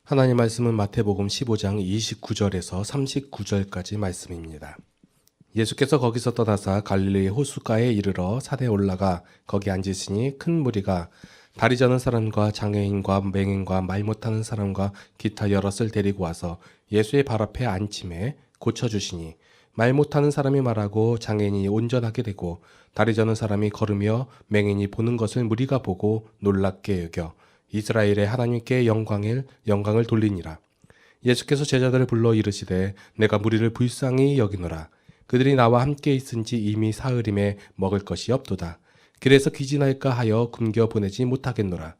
하나님 말씀은 마태복음 15장 29절에서 39절까지 말씀입니다. 예수께서 거기서 떠나사 갈릴리 호숫가에 이르러 산에 올라가 거기 앉으시니 큰 무리가 다리 저는 사람과 장애인과 맹인과 말 못하는 사람과 기타 여럿을 데리고 와서 예수의 발 앞에 앉힘에 고쳐주시니 말 못하는 사람이 말하고 장애인이 온전하게 되고 다리 저는 사람이 걸으며 맹인이 보는 것을 무리가 보고 놀랍게 여겨 이스라엘의 하나님께 영광을 돌리니라. 예수께서 제자들을 불러 이르시되 내가 무리를 불쌍히 여기노라. 그들이 나와 함께 있은지 이미 사흘임에 먹을 것이 없도다. 길에서 귀진할까 하여 굶겨 보내지 못하겠노라.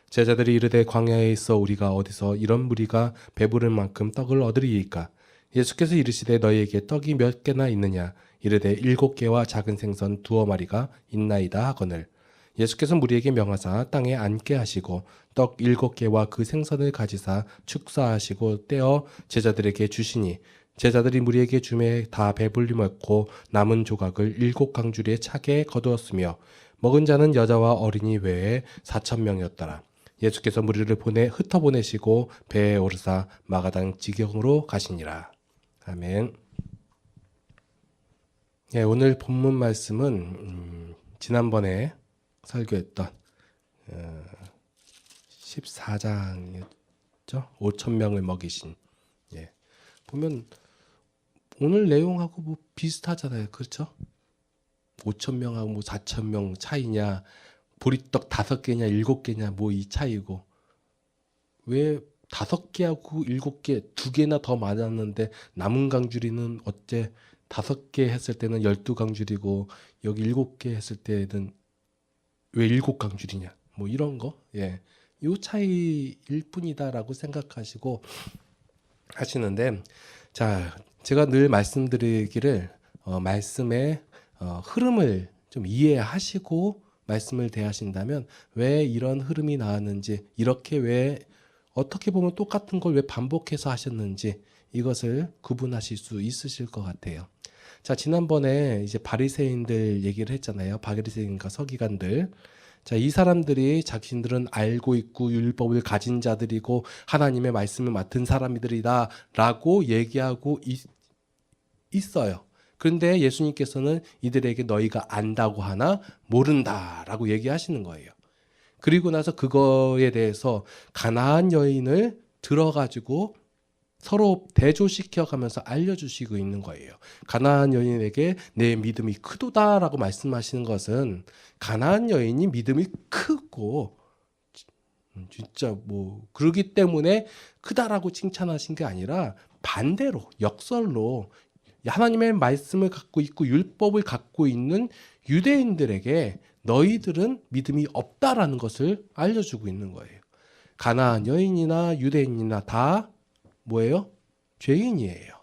제자들이 이르되 광야에 있어 우리가 어디서 이런 무리가 배부를 만큼 떡을 얻으리이까. 예수께서 이르시되 너희에게 떡이 몇 개나 있느냐. 이르되 7개와 작은 생선 2마리가 있나이다 하거늘. 예수께서 무리에게 명하사 땅에 앉게 하시고 떡 7개와 그 생선을 가지사 축사하시고 떼어 제자들에게 주시니 제자들이 무리에게 주매 다 배불리 먹고 남은 조각을 7강주리에 차게 거두었으며 먹은 자는 여자와 어린이 외에 4,000명이었더라. 예수께서 무리를 흩어보내시고 배에 오르사 마가당 지경으로 가시니라. 아멘. 예, 오늘 본문 말씀은 지난번에 설교했던 14장이었죠. 5,000명을 먹이신. 예. 보면 오늘 내용하고 뭐 비슷하잖아요. 그렇죠? 5,000명하고 뭐 4,000명 차이냐, 보리떡 5개냐 7개냐 뭐 이 차이고. 왜 5개하고 7개 2개나 더 많았는데 남은 강주리는 어째 5개 했을 때는 12강주리고 여기 7개 했을 때는 왜 7강줄이냐 뭐 이런 거, 예, 요 차이일 뿐이다라고 생각하시고 하시는데, 자, 제가 늘 말씀드리기를 말씀의 흐름을 좀 이해하시고 말씀을 대하신다면 왜 이런 흐름이 나왔는지, 이렇게 왜 어떻게 보면 똑같은 걸 왜 반복해서 하셨는지 이것을 구분하실 수 있으실 것 같아요. 자, 지난번에 이제 바리새인들 얘기를 했잖아요. 바리새인과 서기관들. 자, 이 사람들이 자신들은 알고 있고 율법을 가진 자들이고 하나님의 말씀을 맡은 사람들이다 라고 얘기하고 있어요. 그런데 예수님께서는 이들에게 너희가 안다고 하나 모른다 라고 얘기하시는 거예요. 그리고 나서 그거에 대해서 가나안 여인을 들어가지고 서로 대조시켜 가면서 알려주시고 있는 거예요. 가나안 여인에게 내 믿음이 크도다라고 말씀하시는 것은 가나안 여인이 믿음이 크고 진짜 뭐 그러기 때문에 크다라고 칭찬하신 게 아니라 반대로 역설로 하나님의 말씀을 갖고 있고 율법을 갖고 있는 유대인들에게 너희들은 믿음이 없다라는 것을 알려주고 있는 거예요. 가나안 여인이나 유대인이나 다 뭐예요? 죄인이에요.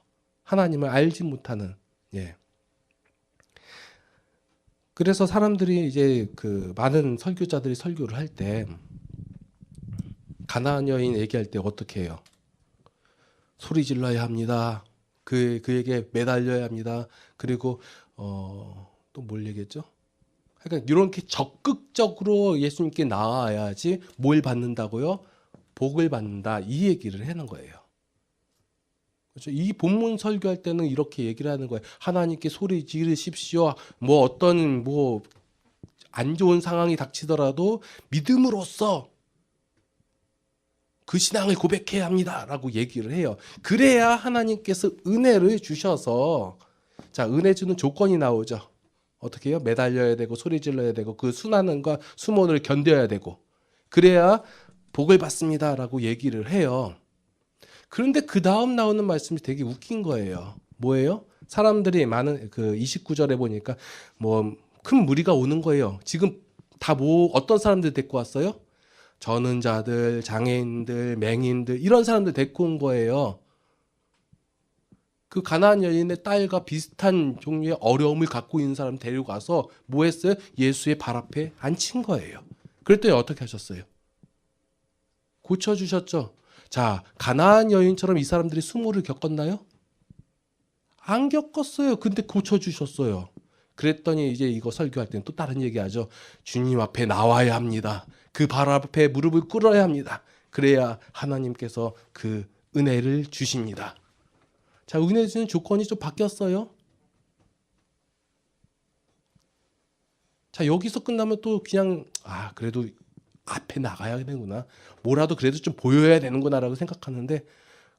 하나님을 알지 못하는. 예. 그래서 사람들이 이제 그 많은 설교자들이 설교를 할 때 가나안 여인 얘기할 때 어떻게 해요? 소리 질러야 합니다. 그에게 매달려야 합니다. 그리고 또 뭘 얘기했죠? 그러니까 이렇게 적극적으로 예수님께 나와야지 뭘 받는다고요? 복을 받는다. 이 얘기를 하는 거예요. 그렇죠? 이 본문 설교할 때는 이렇게 얘기를 하는 거예요. 하나님께 소리 지르십시오. 뭐 어떤 뭐 안 좋은 상황이 닥치더라도 믿음으로써 그 신앙을 고백해야 합니다라고 얘기를 해요. 그래야 하나님께서 은혜를 주셔서, 자, 은혜 주는 조건이 나오죠. 어떻게 해요? 매달려야 되고 소리 질러야 되고 그 수난과 수모를 견뎌야 되고 그래야 복을 받습니다라고 얘기를 해요. 그런데 그 다음 나오는 말씀이 되게 웃긴 거예요. 뭐예요? 사람들이 많은 그 29절에 보니까 뭐 큰 무리가 오는 거예요. 지금 다 뭐 어떤 사람들 데리고 왔어요? 저는 자들, 장애인들, 맹인들 이런 사람들 데리고 온 거예요. 그 가나안 여인의 딸과 비슷한 종류의 어려움을 갖고 있는 사람 데리고 가서 뭐 했어요? 예수의 발 앞에 앉힌 거예요. 그랬더니 어떻게 하셨어요? 고쳐주셨죠. 자, 가나안 여인처럼 이 사람들이 수모를 겪었나요? 안 겪었어요. 근데 고쳐주셨어요. 그랬더니 이제 이거 설교할 때는 또 다른 얘기하죠. 주님 앞에 나와야 합니다. 그 발 앞에 무릎을 꿇어야 합니다. 그래야 하나님께서 그 은혜를 주십니다. 자, 은혜 주는 조건이 좀 바뀌었어요. 자, 여기서 끝나면 또 그냥 그래도 앞에 나가야 되는구나, 뭐라도 그래도 좀 보여야 되는구나 라고 생각하는데,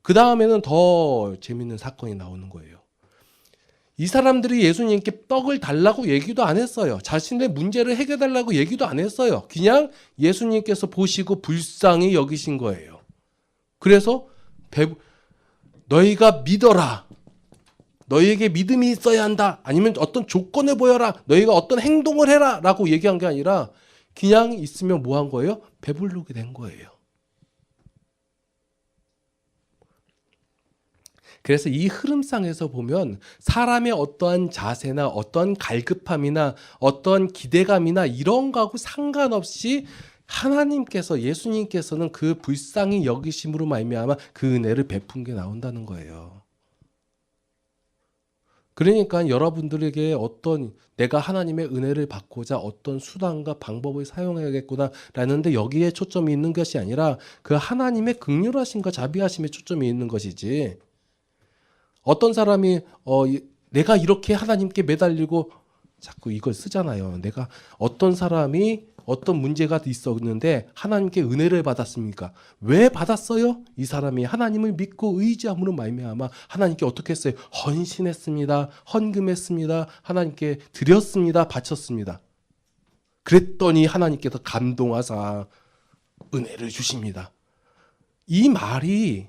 그 다음에는 더 재밌는 사건이 나오는 거예요. 이 사람들이 예수님께 떡을 달라고 얘기도 안 했어요. 자신의 문제를 해결해달라고 얘기도 안 했어요. 그냥 예수님께서 보시고 불쌍히 여기신 거예요. 그래서 너희가 믿어라, 너희에게 믿음이 있어야 한다, 아니면 어떤 조건을 보여라, 너희가 어떤 행동을 해라 라고 얘기한 게 아니라 그냥 있으면 뭐 한 거예요? 배부르게 된 거예요. 그래서 이 흐름상에서 보면 사람의 어떠한 자세나 어떤 갈급함이나 어떤 기대감이나 이런 거하고 상관없이 하나님께서, 예수님께서는 그 불쌍히 여기심으로 말미암아 그 은혜를 베푼 게 나온다는 거예요. 그러니까 여러분들에게 어떤, 내가 하나님의 은혜를 받고자 어떤 수단과 방법을 사용해야겠구나 라는데 여기에 초점이 있는 것이 아니라 그 하나님의 긍휼하심과 자비하심에 초점이 있는 것이지, 어떤 사람이 내가 이렇게 하나님께 매달리고, 자꾸 이걸 쓰잖아요. 내가, 어떤 사람이 어떤 문제가 있었는데 하나님께 은혜를 받았습니까? 왜 받았어요? 이 사람이 하나님을 믿고 의지함으로 말미암아 하나님께 어떻게 했어요? 헌신했습니다. 헌금했습니다. 하나님께 드렸습니다. 바쳤습니다. 그랬더니 하나님께서 감동하사 은혜를 주십니다. 이 말이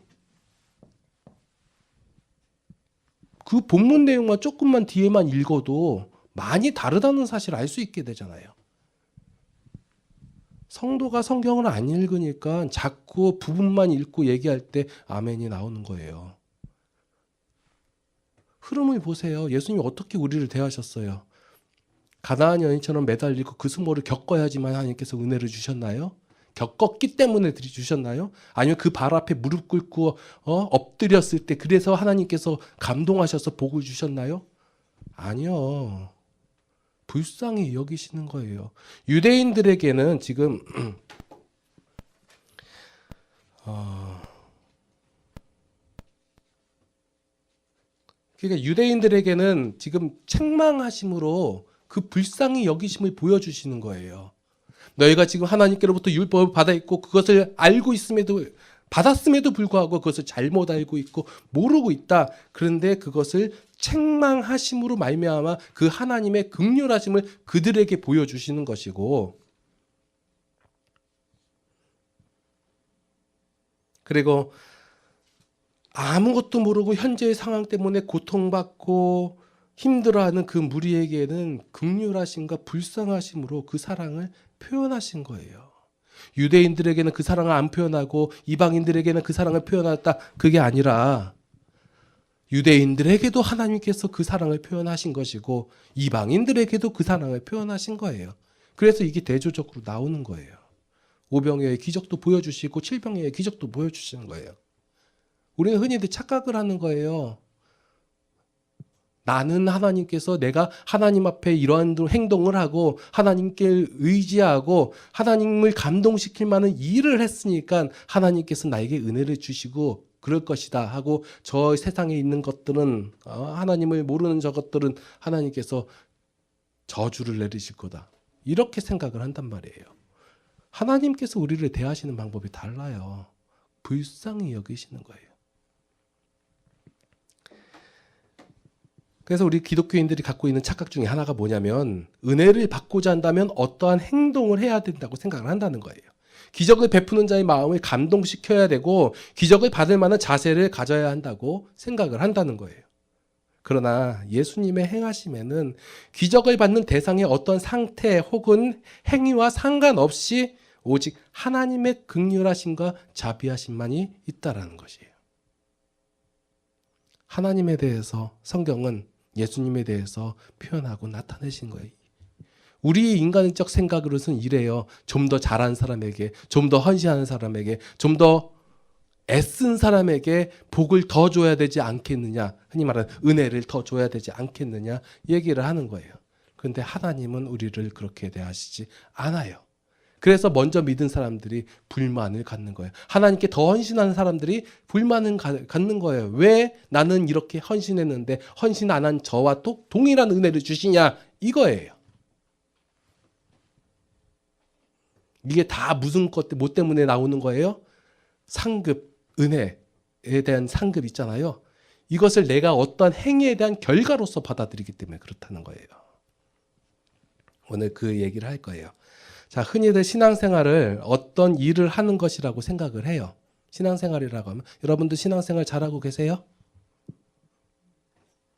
그 본문 내용만 조금만 뒤에만 읽어도 많이 다르다는 사실을 알 수 있게 되잖아요. 성도가 성경을 안 읽으니까 자꾸 부분만 읽고 얘기할 때 아멘이 나오는 거예요. 흐름을 보세요. 예수님이 어떻게 우리를 대하셨어요? 가나안 여인처럼 매달리고 그 수모를 겪어야지만 하나님께서 은혜를 주셨나요? 겪었기 때문에 주셨나요? 아니면 그 발 앞에 무릎 꿇고 엎드렸을 때 그래서 하나님께서 감동하셔서 복을 주셨나요? 아니요. 불쌍히 여기시는 거예요. 유대인들에게는 지금 그러니까 유대인들에게는 지금 책망하심으로 그 불쌍히 여기심을 보여주시는 거예요. 너희가 지금 하나님께로부터 율법을 받아 있고 그것을 알고 있음에도, 받았음에도 불구하고 그것을 잘못 알고 있고 모르고 있다. 그런데 그것을 책망하심으로 말미암아 그 하나님의 긍휼하심을 그들에게 보여주시는 것이고, 그리고 아무것도 모르고 현재의 상황 때문에 고통받고 힘들어하는 그 무리에게는 긍휼하심과 불쌍하심으로 그 사랑을 표현하신 거예요. 유대인들에게는 그 사랑을 안 표현하고 이방인들에게는 그 사랑을 표현했다, 그게 아니라 유대인들에게도 하나님께서 그 사랑을 표현하신 것이고 이방인들에게도 그 사랑을 표현하신 거예요. 그래서 이게 대조적으로 나오는 거예요. 오병이어의 기적도 보여주시고 칠병이어의 기적도 보여주시는 거예요. 우리는 흔히들 착각을 하는 거예요. 나는 하나님께서, 내가 하나님 앞에 이러한 행동을 하고 하나님께 의지하고 하나님을 감동시킬 만한 일을 했으니까 하나님께서 나에게 은혜를 주시고 그럴 것이다 하고, 저 세상에 있는 것들은, 하나님을 모르는 저것들은 하나님께서 저주를 내리실 거다, 이렇게 생각을 한단 말이에요. 하나님께서 우리를 대하시는 방법이 달라요. 불쌍히 여기시는 거예요. 그래서 우리 기독교인들이 갖고 있는 착각 중에 하나가 뭐냐면, 은혜를 받고자 한다면 어떠한 행동을 해야 된다고 생각을 한다는 거예요. 기적을 베푸는 자의 마음을 감동시켜야 되고 기적을 받을 만한 자세를 가져야 한다고 생각을 한다는 거예요. 그러나 예수님의 행하심에는 기적을 받는 대상의 어떤 상태 혹은 행위와 상관없이 오직 하나님의 긍휼하심과 자비하심만이 있다라는 것이에요. 하나님에 대해서 성경은 예수님에 대해서 표현하고 나타내신 거예요. 우리 인간적 생각으로서는 이래요. 좀 더 잘한 사람에게, 좀 더 헌신하는 사람에게, 좀 더 애쓴 사람에게 복을 더 줘야 되지 않겠느냐, 흔히 말하는 은혜를 더 줘야 되지 않겠느냐 얘기를 하는 거예요. 그런데 하나님은 우리를 그렇게 대하시지 않아요. 그래서 먼저 믿은 사람들이 불만을 갖는 거예요. 하나님께 더 헌신하는 사람들이 불만을 갖는 거예요. 왜 나는 이렇게 헌신했는데 헌신 안 한 저와 또 동일한 은혜를 주시냐 이거예요. 이게 다 무슨 뭐 때문에 나오는 거예요? 상급, 은혜에 대한 상급 있잖아요. 이것을 내가 어떤 행위에 대한 결과로서 받아들이기 때문에 그렇다는 거예요. 오늘 그 얘기를 할 거예요. 자, 흔히들 신앙생활을 어떤 일을 하는 것이라고 생각을 해요. 신앙생활이라고 하면 여러분들 신앙생활 잘하고 계세요?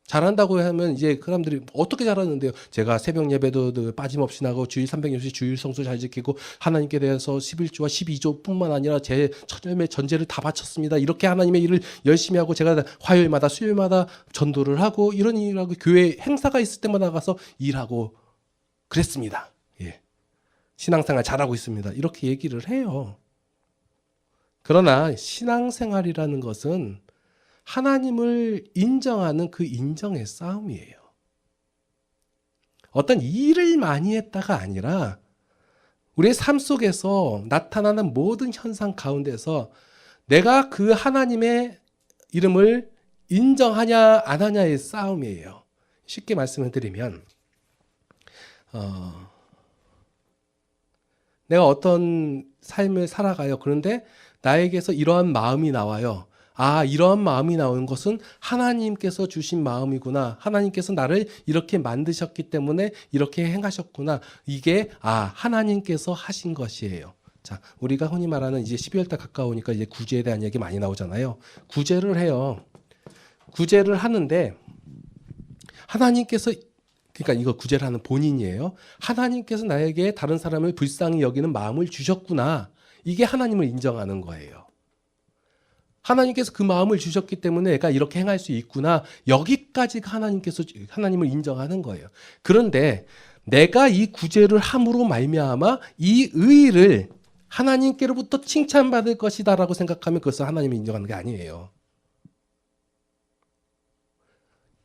잘한다고 하면 이제 그 사람들이 어떻게 잘하는데요? 제가 새벽 예배도 빠짐없이 나고 주일 360 주일 성수 잘 지키고 하나님께 대해서 11조와 12조뿐만 아니라 제 처절의 전제를 다 바쳤습니다. 이렇게 하나님의 일을 열심히 하고 제가 화요일마다 수요일마다 전도를 하고 이런 일을 하고 교회 행사가 있을 때마다 나가서 일하고 그랬습니다. 예. 신앙생활 잘하고 있습니다. 이렇게 얘기를 해요. 그러나 신앙생활이라는 것은 하나님을 인정하는 그 인정의 싸움이에요. 어떤 일을 많이 했다가 아니라 우리의 삶 속에서 나타나는 모든 현상 가운데서 내가 그 하나님의 이름을 인정하냐 안 하냐의 싸움이에요. 쉽게 말씀을 드리면 내가 어떤 삶을 살아가요. 그런데 나에게서 이러한 마음이 나와요. 아, 이러한 마음이 나오는 것은 하나님께서 주신 마음이구나. 하나님께서 나를 이렇게 만드셨기 때문에 이렇게 행하셨구나. 이게 하나님께서 하신 것이에요. 자, 우리가 흔히 말하는 이제 12월 달 가까우니까 이제 구제에 대한 얘기 많이 나오잖아요. 구제를 해요. 구제를 하는데 하나님께서 그러니까 이거 구제를 하는 본인이에요. 하나님께서 나에게 다른 사람을 불쌍히 여기는 마음을 주셨구나. 이게 하나님을 인정하는 거예요. 하나님께서 그 마음을 주셨기 때문에 내가 이렇게 행할 수 있구나. 여기까지가 하나님께서 하나님을 인정하는 거예요. 그런데 내가 이 구제를 함으로 말미암아 이 의의를 하나님께로부터 칭찬받을 것이다라고 생각하면 그것은 하나님을 인정하는 게 아니에요.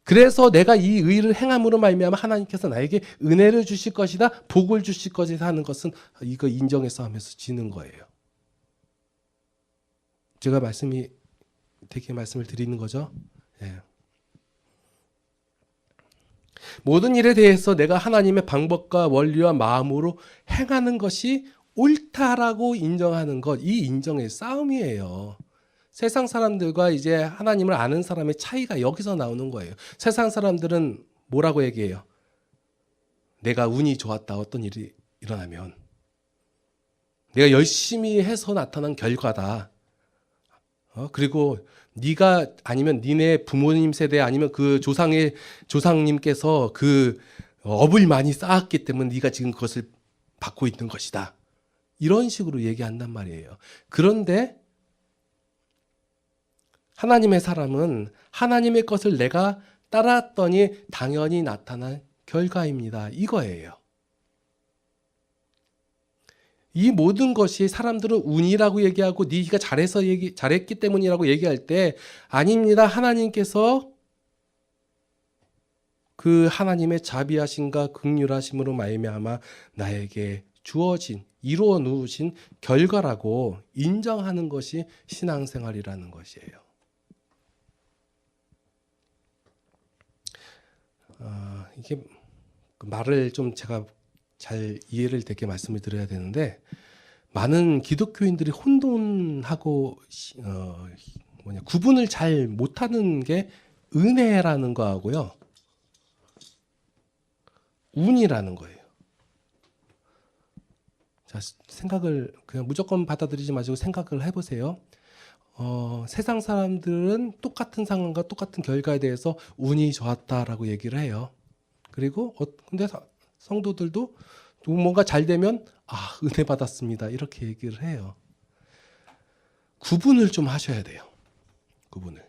그래서 내가 이 의의를 행함으로 말미암아 하나님께서 나에게 은혜를 주실 것이다, 복을 주실 것이다 하는 것은 이거 인정의 싸움에서 지는 거예요. 제가 되게 말씀을 드리는 거죠. 예. 모든 일에 대해서 내가 하나님의 방법과 원리와 마음으로 행하는 것이 옳다라고 인정하는 것, 이 인정의 싸움이에요. 세상 사람들과 이제 하나님을 아는 사람의 차이가 여기서 나오는 거예요. 세상 사람들은 뭐라고 얘기해요? 내가 운이 좋았다. 어떤 일이 일어나면 내가 열심히 해서 나타난 결과다. 그리고 네가 아니면 니네 부모님 세대 아니면 그 조상님께서 그 업을 많이 쌓았기 때문에 네가 지금 그것을 받고 있는 것이다. 이런 식으로 얘기한단 말이에요. 그런데 하나님의 사람은 하나님의 것을 내가 따랐더니 당연히 나타난 결과입니다. 이거예요. 이 모든 것이 사람들은 운이라고 얘기하고 네가 잘했기 때문이라고 얘기할 때 아닙니다. 하나님께서 그 하나님의 자비하심과 긍휼하심으로 말미암아 나에게 주어진 이루어 놓으신 결과라고 인정하는 것이 신앙생활이라는 것이에요. 이게 말을 좀 제가 잘 이해를 되게 말씀을 드려야 되는데 많은 기독교인들이 혼돈하고 구분을 잘 못하는 게 은혜라는 거하고요 운이라는 거예요. 자, 생각을 그냥 무조건 받아들이지 마시고 생각을 해보세요. 세상 사람들은 똑같은 상황과 똑같은 결과에 대해서 운이 좋았다라고 얘기를 해요. 그리고 근데 성도들도 뭔가 잘 되면 은혜 받았습니다. 이렇게 얘기를 해요. 구분을 좀 하셔야 돼요. 구분을.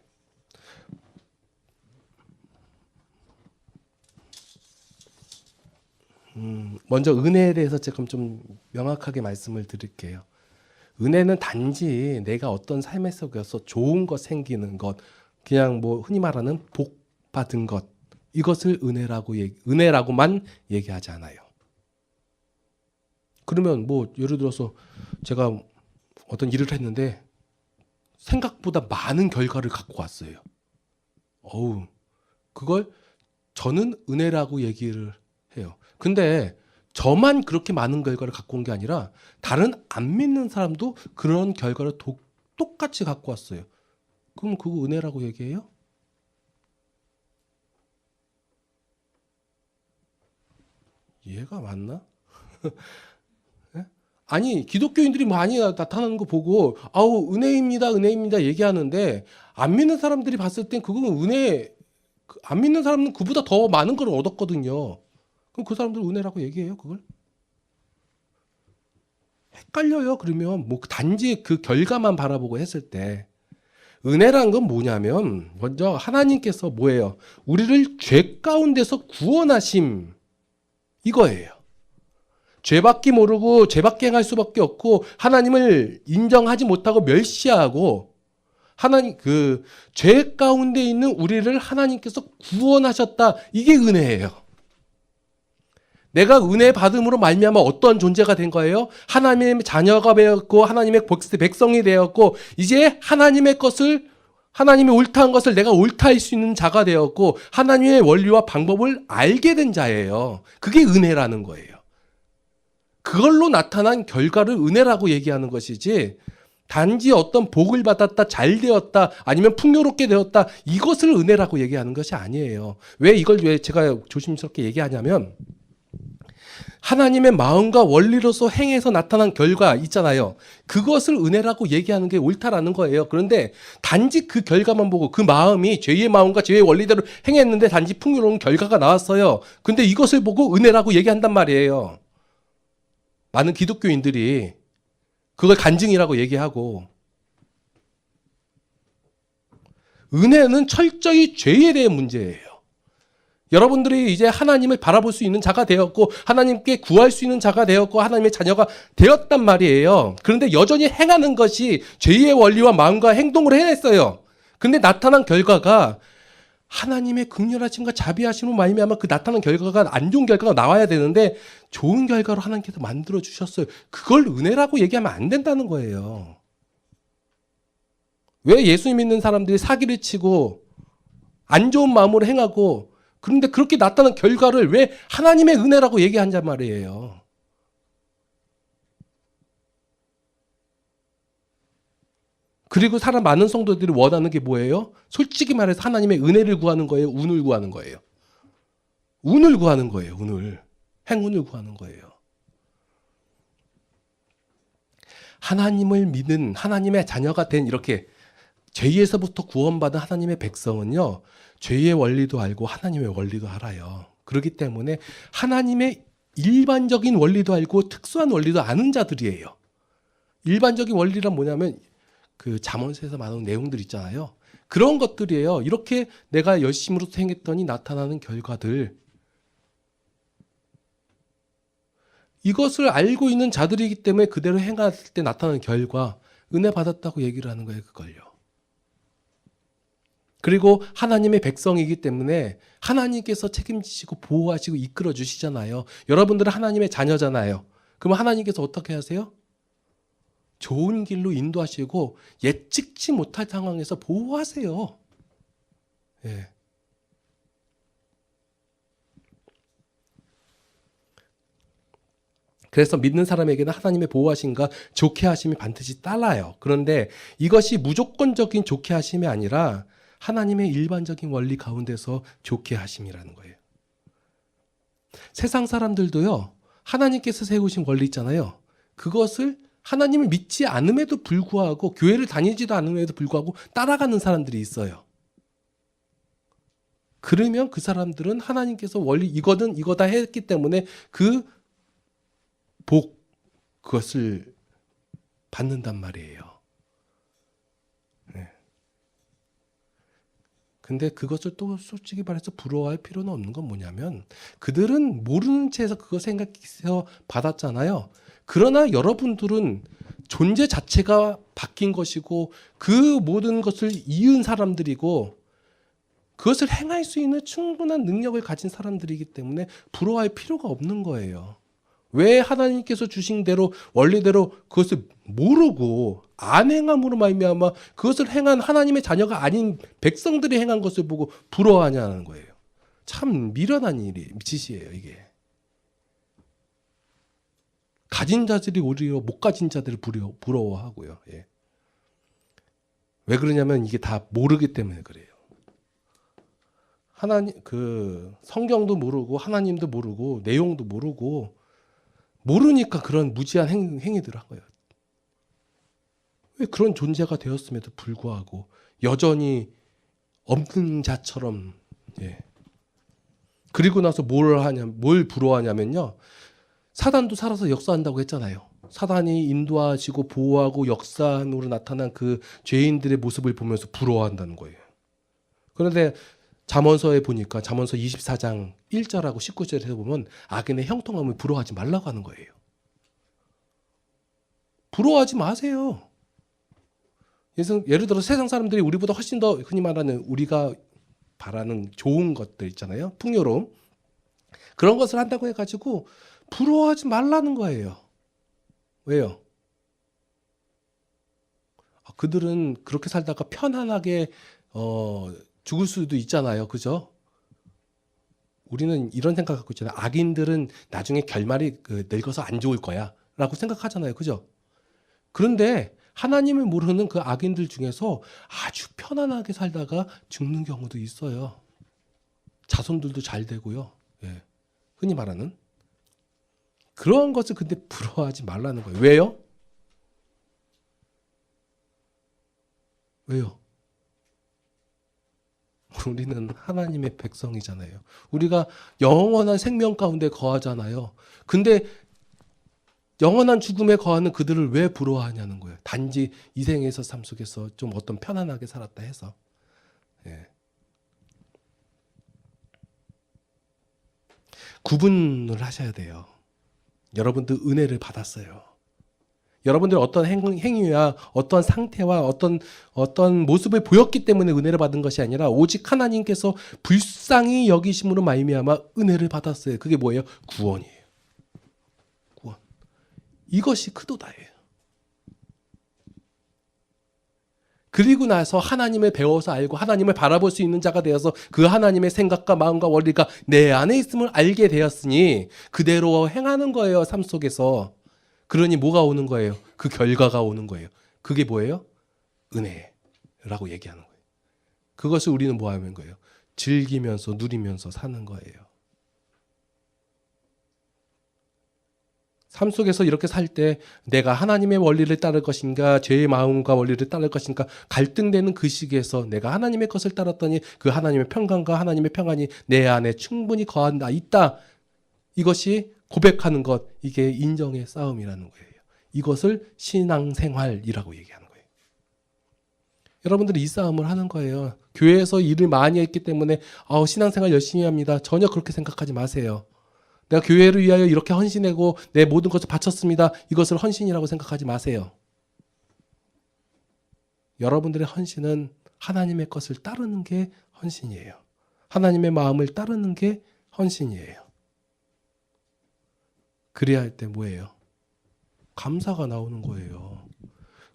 먼저 은혜에 대해서 조금 좀 명확하게 말씀을 드릴게요. 은혜는 단지 내가 어떤 삶의 속에서 좋은 것 생기는 것, 그냥 뭐 흔히 말하는 복 받은 것, 이것을 은혜라고만 얘기하지 않아요. 그러면 뭐 예를 들어서 제가 어떤 일을 했는데 생각보다 많은 결과를 갖고 왔어요. 어우, 그걸 저는 은혜라고 얘기를 해요. 근데 저만 그렇게 많은 결과를 갖고 온 게 아니라 다른 안 믿는 사람도 그런 결과를 똑같이 갖고 왔어요. 그럼 그거 은혜라고 얘기해요? 이해가 맞나? 예? 아니 기독교인들이 많이 나타나는 거 보고 아우 은혜입니다 은혜입니다 얘기하는데 안 믿는 사람들이 봤을 땐 그거는 은혜, 안 믿는 사람은 그보다 더 많은 걸 얻었거든요. 그럼 그 사람들 은혜라고 얘기해요 그걸? 헷갈려요. 그러면 뭐 단지 그 결과만 바라보고 했을 때 은혜란 건 뭐냐면 먼저 하나님께서 뭐예요? 우리를 죄 가운데서 구원하심, 이거예요. 죄밖에 모르고 죄밖에 행할 수밖에 없고 하나님을 인정하지 못하고 멸시하고 하나님 그 죄 가운데 있는 우리를 하나님께서 구원하셨다. 이게 은혜예요. 내가 은혜 받음으로 말미암아 어떤 존재가 된 거예요? 하나님의 자녀가 되었고 하나님의 백성이 되었고 이제 하나님의 것을, 하나님의 옳다한 것을 내가 옳다 할 수 있는 자가 되었고 하나님의 원리와 방법을 알게 된 자예요. 그게 은혜라는 거예요. 그걸로 나타난 결과를 은혜라고 얘기하는 것이지 단지 어떤 복을 받았다, 잘 되었다, 아니면 풍요롭게 되었다, 이것을 은혜라고 얘기하는 것이 아니에요. 왜 제가 조심스럽게 얘기하냐면 하나님의 마음과 원리로서 행해서 나타난 결과 있잖아요. 그것을 은혜라고 얘기하는 게 옳다라는 거예요. 그런데 단지 그 결과만 보고 그 마음이 죄의 마음과 죄의 원리대로 행했는데 단지 풍요로운 결과가 나왔어요. 근데 이것을 보고 은혜라고 얘기한단 말이에요. 많은 기독교인들이 그걸 간증이라고 얘기하고, 은혜는 철저히 죄에 대한 문제예요. 여러분들이 이제 하나님을 바라볼 수 있는 자가 되었고 하나님께 구할 수 있는 자가 되었고 하나님의 자녀가 되었단 말이에요. 그런데 여전히 행하는 것이 죄의 원리와 마음과 행동을 해냈어요. 근데 나타난 결과가 하나님의 긍휼하심과 자비하심으로 말미암아 그 나타난 결과가 안 좋은 결과가 나와야 되는데 좋은 결과로 하나님께서 만들어 주셨어요. 그걸 은혜라고 얘기하면 안 된다는 거예요. 왜 예수 믿는 사람들이 사기를 치고 안 좋은 마음으로 행하고 그런데 그렇게 나타난 결과를 왜 하나님의 은혜라고 얘기한단 말이에요. 그리고 많은 성도들이 원하는 게 뭐예요? 솔직히 말해서 하나님의 은혜를 구하는 거예요? 운을 구하는 거예요? 운을 구하는 거예요. 운을. 행운을 구하는 거예요. 하나님을 믿는 하나님의 자녀가 된 이렇게 죄에서부터 구원받은 하나님의 백성은요. 죄의 원리도 알고 하나님의 원리도 알아요. 그렇기 때문에 하나님의 일반적인 원리도 알고 특수한 원리도 아는 자들이에요. 일반적인 원리란 뭐냐면 그 잠언서에서 말하는 내용들 있잖아요. 그런 것들이에요. 이렇게 내가 열심으로 행했더니 나타나는 결과들. 이것을 알고 있는 자들이기 때문에 그대로 행했을 때 나타나는 결과, 은혜 받았다고 얘기를 하는 거예요. 그걸요. 그리고 하나님의 백성이기 때문에 하나님께서 책임지시고 보호하시고 이끌어 주시잖아요. 여러분들은 하나님의 자녀잖아요. 그럼 하나님께서 어떻게 하세요? 좋은 길로 인도하시고 예측치 못할 상황에서 보호하세요. 예. 그래서 믿는 사람에게는 하나님의 보호하심과 좋게 하심이 반드시 따라요. 그런데 이것이 무조건적인 좋게 하심이 아니라 하나님의 일반적인 원리 가운데서 좋게 하심이라는 거예요. 세상 사람들도요. 하나님께서 세우신 원리 있잖아요. 그것을 하나님을 믿지 않음에도 불구하고 교회를 다니지도 않음에도 불구하고 따라가는 사람들이 있어요. 그러면 그 사람들은 하나님께서 원리 이거든 이거다 했기 때문에 그 그것을 받는단 말이에요. 네. 근데 그것을 또 솔직히 말해서 부러워할 필요는 없는 건 뭐냐면 그들은 모르는 채에서 그거 생각해서 받았잖아요. 그러나 여러분들은 존재 자체가 바뀐 것이고 그 모든 것을 이은 사람들이고 그것을 행할 수 있는 충분한 능력을 가진 사람들이기 때문에 부러워할 필요가 없는 거예요. 왜 하나님께서 주신 대로 원리대로 그것을 모르고 안 행함으로 말미암아 그것을 행한 하나님의 자녀가 아닌 백성들이 행한 것을 보고 부러워하냐는 거예요. 참 미련한 짓이에요, 이게. 가진 자들이 오히려 못 가진 자들을 부러워하고요. 예. 왜 그러냐면 이게 다 모르기 때문에 그래요. 하나님 성경도 모르고 하나님도 모르고 내용도 모르고 모르니까 그런 무지한 행위들을 한 거예요. 왜 그런 존재가 되었음에도 불구하고 여전히 없는 자처럼. 예. 그리고 나서 뭘 부러워하냐면요. 사단도 살아서 역사한다고 했잖아요. 사단이 인도하시고 보호하고 역사로 나타난 그 죄인들의 모습을 보면서 부러워한다는 거예요. 그런데 잠언서에 보니까 잠언서 24장 1절하고 19절에서 보면 악인의 형통함을 부러워하지 말라고 하는 거예요. 부러워하지 마세요. 예를 들어 세상 사람들이 우리보다 훨씬 더 흔히 말하는 우리가 바라는 좋은 것들 있잖아요. 풍요로움. 그런 것을 한다고 해가지고 부러워하지 말라는 거예요. 왜요? 그들은 그렇게 살다가 편안하게 죽을 수도 있잖아요. 그죠? 우리는 이런 생각 갖고 있잖아요. 악인들은 나중에 결말이 늙어서 안 좋을 거야 라고 생각하잖아요. 그죠? 그런데 하나님을 모르는 그 악인들 중에서 아주 편안하게 살다가 죽는 경우도 있어요. 자손들도 잘 되고요. 예. 흔히 말하는 그런 것을 근데 부러워하지 말라는 거예요. 왜요? 왜요? 우리는 하나님의 백성이잖아요. 우리가 영원한 생명 가운데 거하잖아요. 근데 영원한 죽음에 거하는 그들을 왜 부러워하냐는 거예요. 단지 이 생에서 삶 속에서 좀 어떤 편안하게 살았다 해서. 예. 구분을 하셔야 돼요. 여러분들 은혜를 받았어요. 여러분들 어떤 행위와 어떤 상태와 어떤 모습을 보였기 때문에 은혜를 받은 것이 아니라 오직 하나님께서 불쌍히 여기심으로 말미암아 은혜를 받았어요. 그게 뭐예요? 구원이에요. 구원. 이것이 크도다예요. 그리고 나서 하나님을 배워서 알고 하나님을 바라볼 수 있는 자가 되어서 그 하나님의 생각과 마음과 원리가 내 안에 있음을 알게 되었으니 그대로 행하는 거예요. 삶 속에서. 그러니 뭐가 오는 거예요? 그 결과가 오는 거예요. 그게 뭐예요? 은혜라고 얘기하는 거예요. 그것을 우리는 뭐 하는 거예요? 즐기면서 누리면서 사는 거예요. 삶 속에서 이렇게 살 때 내가 하나님의 원리를 따를 것인가 죄의 마음과 원리를 따를 것인가 갈등되는 그 시기에서 내가 하나님의 것을 따랐더니 그 하나님의 평강과 하나님의 평안이 내 안에 충분히 거한다 있다. 이것이 고백하는 것, 이게 인정의 싸움이라는 거예요. 이것을 신앙생활이라고 얘기하는 거예요. 여러분들이 이 싸움을 하는 거예요. 교회에서 일을 많이 했기 때문에 신앙생활 열심히 합니다. 전혀 그렇게 생각하지 마세요. 내가 교회를 위하여 이렇게 헌신하고 내 모든 것을 바쳤습니다. 이것을 헌신이라고 생각하지 마세요. 여러분들의 헌신은 하나님의 것을 따르는 게 헌신이에요. 하나님의 마음을 따르는 게 헌신이에요. 그래야 할 때 뭐예요? 감사가 나오는 거예요.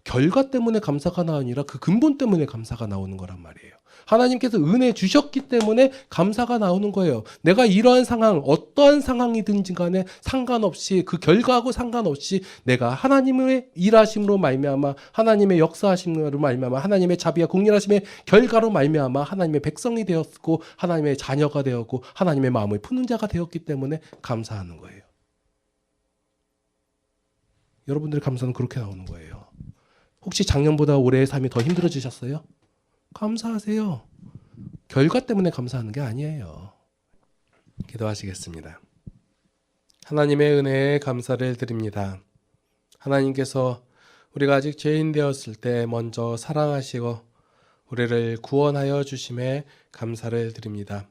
결과 때문에 감사가 아니라 그 근본 때문에 감사가 나오는 거란 말이에요. 하나님께서 은혜 주셨기 때문에 감사가 나오는 거예요. 내가 이러한 상황, 어떠한 상황이든지 간에 상관없이 그 결과하고 상관없이 내가 하나님의 일하심으로 말미암아 하나님의 역사하심으로 말미암아 하나님의 자비와 공률하심의 결과로 말미암아 하나님의 백성이 되었고 하나님의 자녀가 되었고 하나님의 마음을 푸는 자가 되었기 때문에 감사하는 거예요. 여러분들의 감사는 그렇게 나오는 거예요. 혹시 작년보다 올해의 삶이 더 힘들어지셨어요? 감사하세요. 결과 때문에 감사하는 게 아니에요. 기도하시겠습니다. 하나님의 은혜에 감사를 드립니다. 하나님께서 우리가 아직 죄인 되었을 때 먼저 사랑하시고 우리를 구원하여 주심에 감사를 드립니다.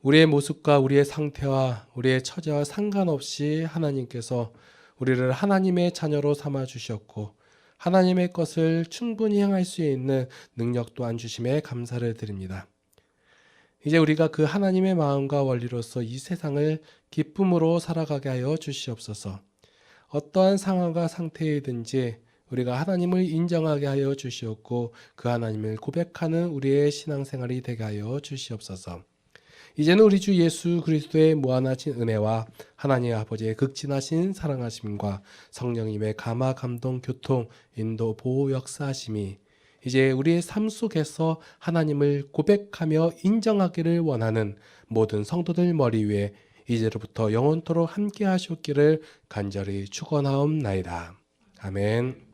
우리의 모습과 우리의 상태와 우리의 처지와 상관없이 하나님께서 우리를 하나님의 자녀로 삼아 주셨고 하나님의 것을 충분히 행할 수 있는 능력 또한 주심에 감사를 드립니다. 이제 우리가 그 하나님의 마음과 원리로서 이 세상을 기쁨으로 살아가게 하여 주시옵소서. 어떠한 상황과 상태이든지 우리가 하나님을 인정하게 하여 주시옵고 그 하나님을 고백하는 우리의 신앙생활이 되게 하여 주시옵소서. 이제는 우리 주 예수 그리스도의 무한하신 은혜와 하나님 아버지의 극진하신 사랑하심과 성령님의 감화 감동 교통 인도 보호 역사하심이 이제 우리의 삶 속에서 하나님을 고백하며 인정하기를 원하는 모든 성도들 머리 위에 이제로부터 영원토록 함께 하시옵기를 간절히 축원하옵나이다. 아멘.